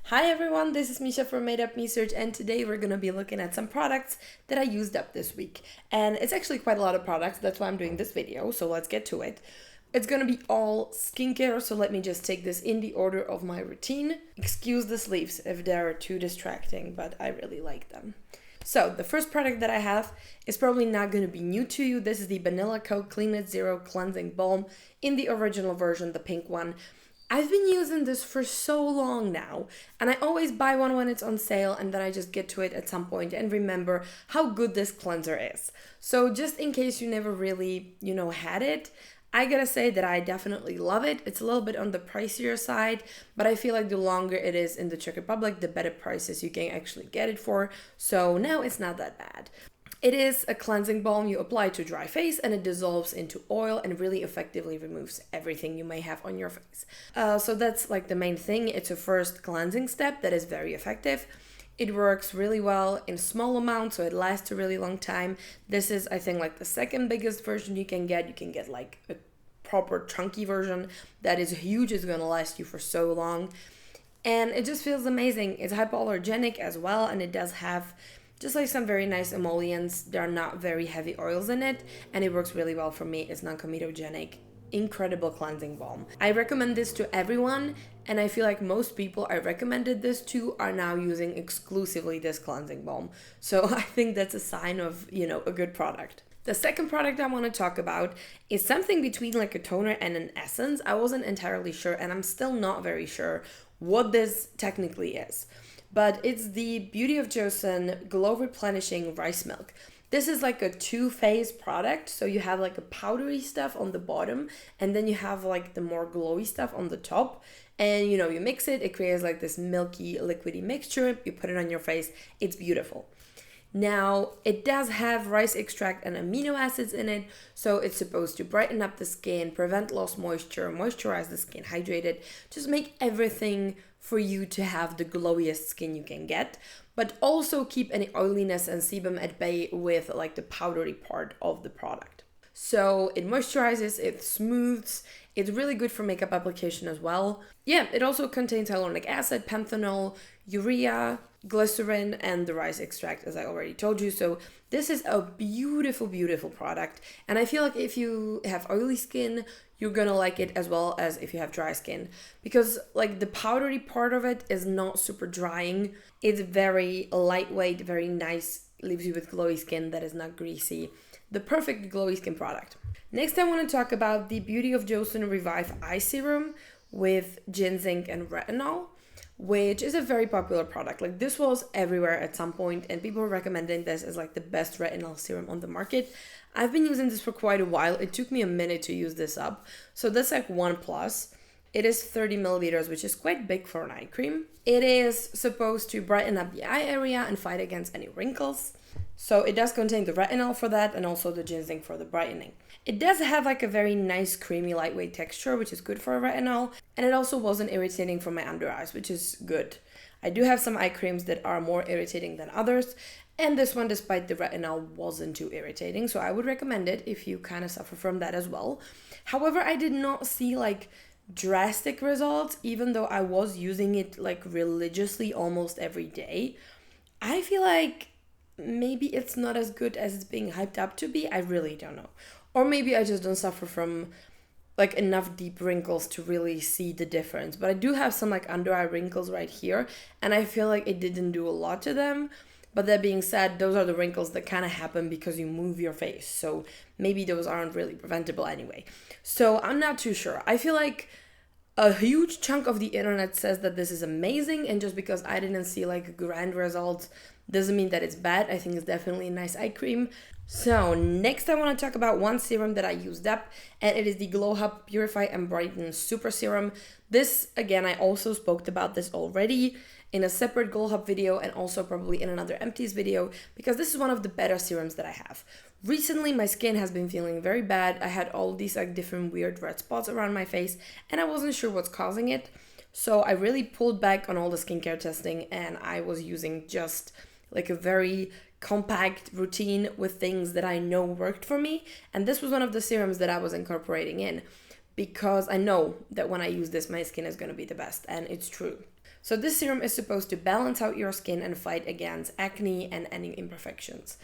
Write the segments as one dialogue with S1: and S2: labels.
S1: Hi everyone, this is Misha from Made Up Me Search, and today we're gonna be looking at some products that I used up this week. And it's actually quite a lot of products, that's why I'm doing this video, so let's get to it. It's gonna be all skincare, so let me just take this in the order of my routine. Excuse the sleeves if they're too distracting, but I really like them. So the first product that I have is probably not going to be new to you. This is the Vanilla Co. Clean It Zero Cleansing Balm in the original version, the pink one. I've been using this for so long now, and I always buy one when it's on sale, and then I just get to it at some point and remember how good this cleanser is. So just in case you never really, had it, I gotta say that I definitely love it. It's a little bit on the pricier side, but I feel like the longer it is in the Czech Republic, the better prices you can actually get it for. So now it's not that bad. It is a cleansing balm you apply to dry face, and it dissolves into oil and really effectively removes everything you may have on your face. So that's like the main thing. It's a first cleansing step that is very effective. It works really well in small amounts, so it lasts a really long time. This is, I think, like the second biggest version you can get. You can get like a proper chunky version that is huge. It's gonna last you for so long. And it just feels amazing. It's hypoallergenic as well, and it does have just like some very nice emollients. There are not very heavy oils in it, and it works really well for me. It's non-comedogenic. Incredible cleansing balm. I recommend this to everyone, and I feel like most people I recommended this to are now using exclusively this cleansing balm. So I think that's a sign of, a good product. The second product I want to talk about is something between like a toner and an essence. I wasn't entirely sure, and I'm still not very sure what this technically is. But it's the Beauty of Joseon Glow Replenishing Rice Milk. This is like a two-phase product, so you have like a powdery stuff on the bottom, and then you have like the more glowy stuff on the top. And you mix it, it creates like this milky, liquidy mixture. You put it on your face, it's beautiful. Now, it does have rice extract and amino acids in it, so it's supposed to brighten up the skin, prevent lost moisture, moisturize the skin, hydrate it, just make everything for you to have the glowiest skin you can get, but also keep any oiliness and sebum at bay with like the powdery part of the product. So it moisturizes, it smooths, it's really good for makeup application as well. Yeah, it also contains hyaluronic acid, panthenol, urea, glycerin, and the rice extract, as I already told you. So this is a beautiful, beautiful product. And I feel like if you have oily skin, you're gonna like it as well as if you have dry skin. Because like the powdery part of it is not super drying. It's very lightweight, very nice, leaves you with glowy skin that is not greasy. The perfect glowy skin product. Next, I want to talk about the Beauty of Joseon Revive Eye Serum with ginseng and retinol, which is a very popular product. Like this was everywhere at some point, and people were recommending this as like the best retinol serum on the market. I've been using this for quite a while. It took me a minute to use this up. So that's like 1+. It is 30 milliliters, which is quite big for an eye cream. It is supposed to brighten up the eye area and fight against any wrinkles. So it does contain the retinol for that, and also the ginseng for the brightening. It does have like a very nice creamy lightweight texture, which is good for a retinol, and it also wasn't irritating for my under eyes, which is good. I do have some eye creams that are more irritating than others, and this one, despite the retinol, wasn't too irritating, so I would recommend it if you kind of suffer from that as well. However, I did not see like drastic results, even though I was using it like religiously almost every day. I feel like maybe it's not as good as it's being hyped up to be. I really don't know. Or maybe I just don't suffer from like enough deep wrinkles to really see the difference. But I do have some like under eye wrinkles right here, and I feel like it didn't do a lot to them. But that being said, those are the wrinkles that kind of happen because you move your face. So maybe those aren't really preventable anyway. So I'm not too sure. I feel like a huge chunk of the internet says that this is amazing, and just because I didn't see like grand results doesn't mean that it's bad. I think it's definitely a nice eye cream. So next I want to talk about one serum that I used up, and it is the Glow Hub Purify and Brighten Super Serum. This, again, I also spoke about this already in a separate Glow Hub video, and also probably in another Empties video, because this is one of the better serums that I have. Recently, my skin has been feeling very bad. I had all these like different weird red spots around my face, and I wasn't sure what's causing it. So I really pulled back on all the skincare testing, and I was using just like a very compact routine with things that I know worked for me. And this was one of the serums that I was incorporating in. because I know that when I use this, my skin is going to be the best, and it's true. So this serum is supposed to balance out your skin and fight against acne and any imperfections,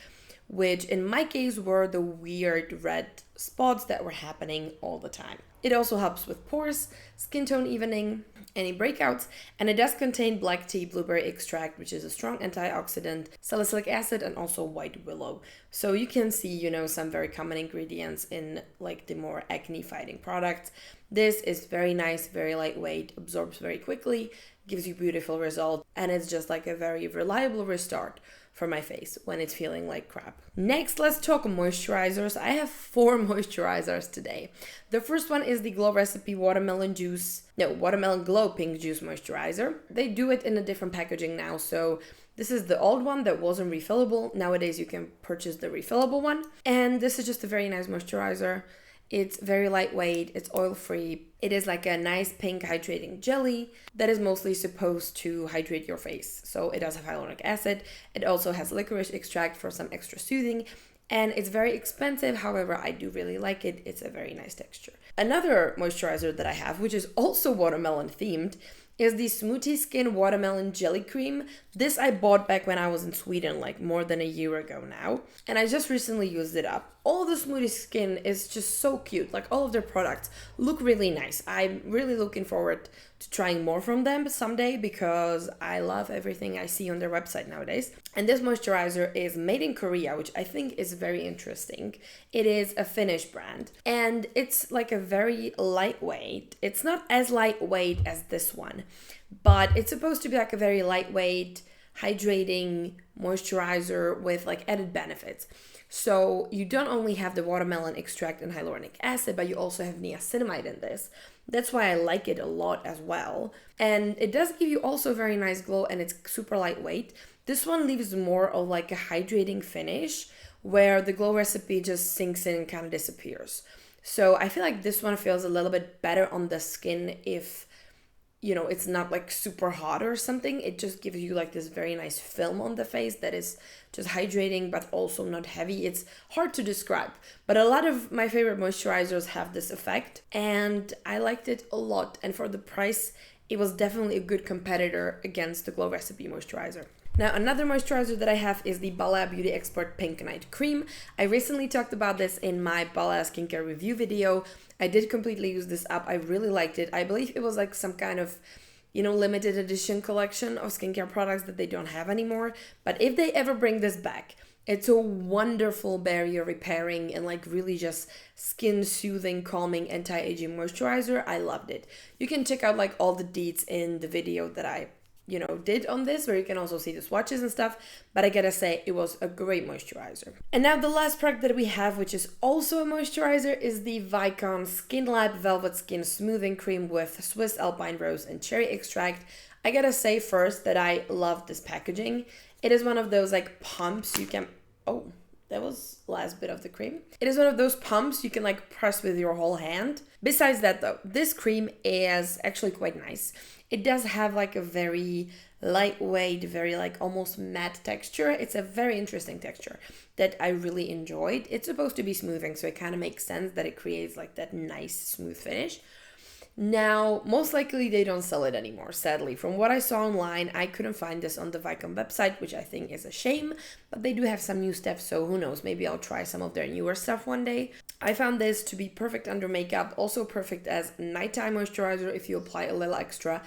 S1: which in my case were the weird red spots that were happening all the time. It also helps with pores, skin tone evening, any breakouts, and it does contain black tea blueberry extract, which is a strong antioxidant, salicylic acid, and also white willow. So you can see, you know, some very common ingredients in like the more acne fighting products. This is very nice, very lightweight, absorbs very quickly, gives you beautiful results, and it's just like a very reliable restart for my face when it's feeling like crap. Next, let's talk moisturizers. I have 4 moisturizers today. The first one is the Glow Recipe Watermelon Glow Pink Juice Moisturizer. They do it in a different packaging now, so this is the old one that wasn't refillable. Nowadays you can purchase the refillable one. And this is just a very nice moisturizer. It's very lightweight, it's oil-free. It is like a nice pink hydrating jelly that is mostly supposed to hydrate your face. So it does have hyaluronic acid. It also has licorice extract for some extra soothing. And it's very expensive, however, I do really like it. It's a very nice texture. Another moisturizer that I have, which is also watermelon themed, is the Smuuti Skin Watermelon Jelly Cream. This I bought back when I was in Sweden, like more than a year ago now. And I just recently used it up. All the Smuuti Skin is just so cute. Like all of their products look really nice. I'm really looking forward to trying more from them someday because I love everything I see on their website nowadays. And this moisturizer is made in Korea, which I think is very interesting. It is a Finnish brand and it's like a very lightweight. It's not as lightweight as this one, but it's supposed to be like a very lightweight, hydrating moisturizer with like added benefits. So you don't only have the watermelon extract and hyaluronic acid, but you also have niacinamide in this. That's why I like it a lot as well. And it does give you also a very nice glow and it's super lightweight. This one leaves more of like a hydrating finish where the Glow Recipe just sinks in and kind of disappears. So I feel like this one feels a little bit better on the skin if, you know, it's not like super hot or something. It just gives you like this very nice film on the face that is just hydrating but also not heavy. It's hard to describe, but a lot of my favorite moisturizers have this effect and I liked it a lot. And for the price, it was definitely a good competitor against the Glow Recipe moisturizer. Now, another moisturizer that I have is the Balea Beauty Expert Pink Night Cream. I recently talked about this in my Balea skincare review video. I did completely use this up. I really liked it. I believe it was like some kind of, you know, limited edition collection of skincare products that they don't have anymore. But if they ever bring this back, it's a wonderful barrier repairing and like really just skin soothing, calming, anti-aging moisturizer. I loved it. You can check out like all the deets in the video that I did on this, where you can also see the swatches and stuff, but I gotta say it was a great moisturizer. And now the last product that we have, which is also a moisturizer, is the Wycon Skin Lab Velvet Skin Smoothing Cream with Swiss Alpine Rose and Cherry Extract. I gotta say first that I love this packaging. It is one of those like pumps you can, oh, that was last bit of the cream. It is one of those pumps you can like press with your whole hand. Besides that though, this cream is actually quite nice. It does have like a very lightweight, very like almost matte texture. It's a very interesting texture that I really enjoyed. It's supposed to be smoothing, so it kind of makes sense that it creates like that nice smooth finish. Now, most likely they don't sell it anymore, sadly. From what I saw online, I couldn't find this on the Wycon website, which I think is a shame, but they do have some new stuff, so who knows, maybe I'll try some of their newer stuff one day. I found this to be perfect under makeup, also perfect as nighttime moisturizer if you apply a little extra.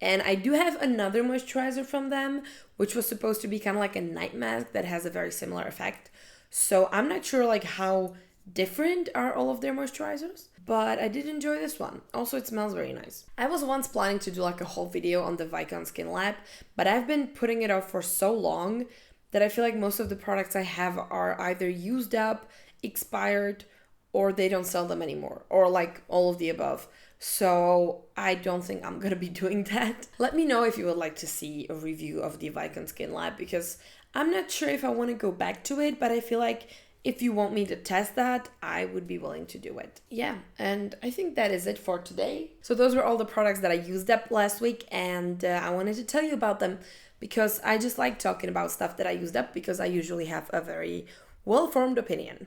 S1: And I do have another moisturizer from them, which was supposed to be kind of like a night mask that has a very similar effect. So I'm not sure like how different are all of their moisturizers, but I did enjoy this one. Also, it smells very nice. I was once planning to do like a whole video on the Wycon Skin Lab, but I've been putting it off for so long that I feel like most of the products I have are either used up, expired, or they don't sell them anymore, or like all of the above. So I don't think I'm gonna be doing that. Let me know if you would like to see a review of the Wycon Skin Lab, because I'm not sure if I want to go back to it, but I feel like if you want me to test that, I would be willing to do it. Yeah, and I think that is it for today. So those were all the products that I used up last week, and I wanted to tell you about them because I just like talking about stuff that I used up, because I usually have a very well-formed opinion.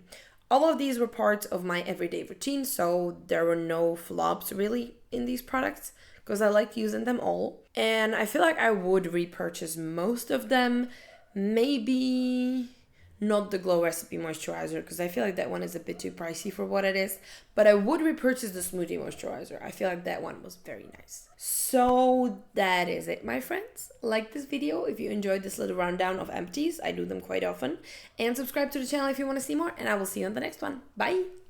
S1: All of these were parts of my everyday routine, so there were no flops really in these products because I like using them all. And I feel like I would repurchase most of them. Maybe not the Glow Recipe Moisturizer because I feel like that one is a bit too pricey for what it is. But I would repurchase the Smuuti Moisturizer. I feel like that one was very nice. So that is it, my friends. Like this video if you enjoyed this little rundown of empties. I do them quite often. And subscribe to the channel if you want to see more. And I will see you on the next one. Bye!